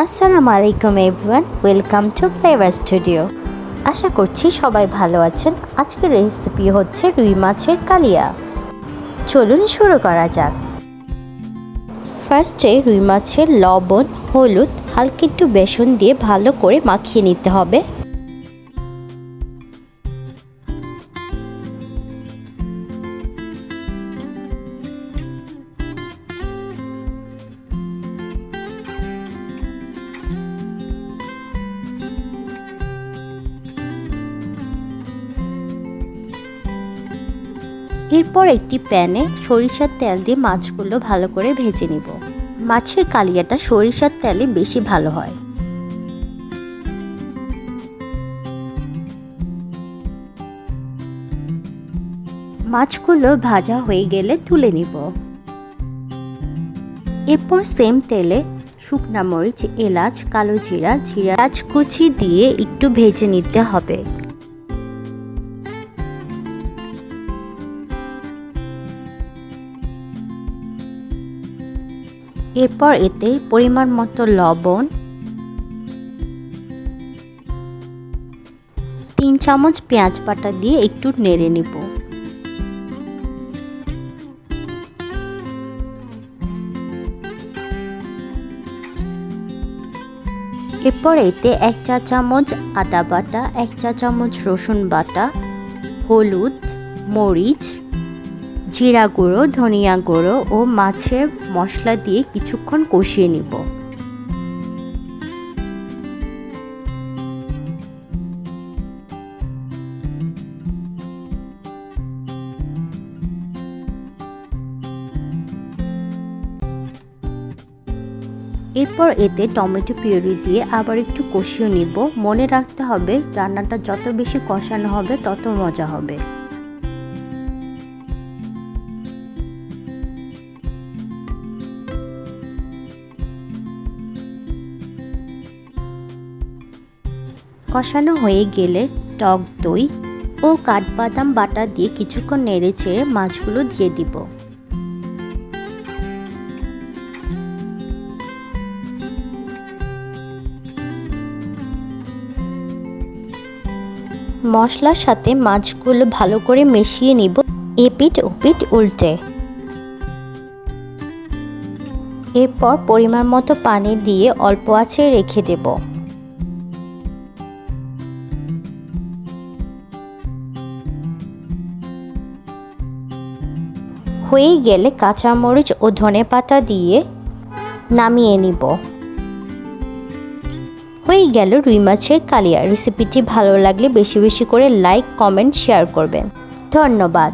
আসসালামু আলাইকুম everyone, welcome to flavour studio. আশা করছি সবাই ভালো আছেন। আজকের রেসিপি হচ্ছে রুই মাছের কালিয়া। চলুন শুরু করা যাক। ফার্স্টে রুই মাছের লবণ, হলুদ, হালকা একটু বেসন দিয়ে ভালো করে মাখিয়ে নিতে হবে। এরপর একটি প্যানে সরিষার তেল দিয়ে মাছগুলো ভালো করে ভেজে নিব। মাছের কালিয়াটা সরিষার তেলে বেশি ভালো হয়। মাছগুলো ভাজা হয়ে গেলে তুলে নিব। এরপর সেম তেলে শুকনা মরিচ, এলাচ, কালো জিরা, কুচি দিয়ে একটু ভেজে নিতে হবে। এরপর এতে পরিমাণ মতো লবণ, 3 চামচ পেঁয়াজ বাটা দিয়ে একটু নেড়ে নিব। এরপর এতে 1 চা চামচ আদা বাটা, 1 চা চামচ রসুন বাটা, হলুদ, মরিচ, জিরা গুঁড়ো, ধনিয়া গুঁড়ো ও মাছের মশলা দিয়ে কিছুক্ষণ কষিয়ে নিব। এরপর এতে টমেটো পিউরি দিয়ে আবার একটু কষিয়ে নিব। মনে রাখতে হবে, রান্নাটা যত বেশি কষানো হবে তত মজা হবে। কষানো হয়ে গেলে টক দই ও কাঠবাদাম বাটা দিয়ে কিছুক্ষণ নেড়ে চেড়ে মাছগুলো দিয়ে দিব। মশলার সাথে মাছগুলো ভালো করে মিশিয়ে নিব, এপিঠ ওপিঠ উল্টে। এরপর পরিমাণ মতো পানি দিয়ে অল্প আঁচে রেখে দেব। হয়ে গেলে কাঁচামরিচ ও ধনেপাতা দিয়ে নামিয়ে নিব। হয়ে গেল রুই মাছের কালিয়া। রেসিপিটি ভালো লাগলে বেশি বেশি করে লাইক, কমেন্ট, শেয়ার করবেন। ধন্যবাদ।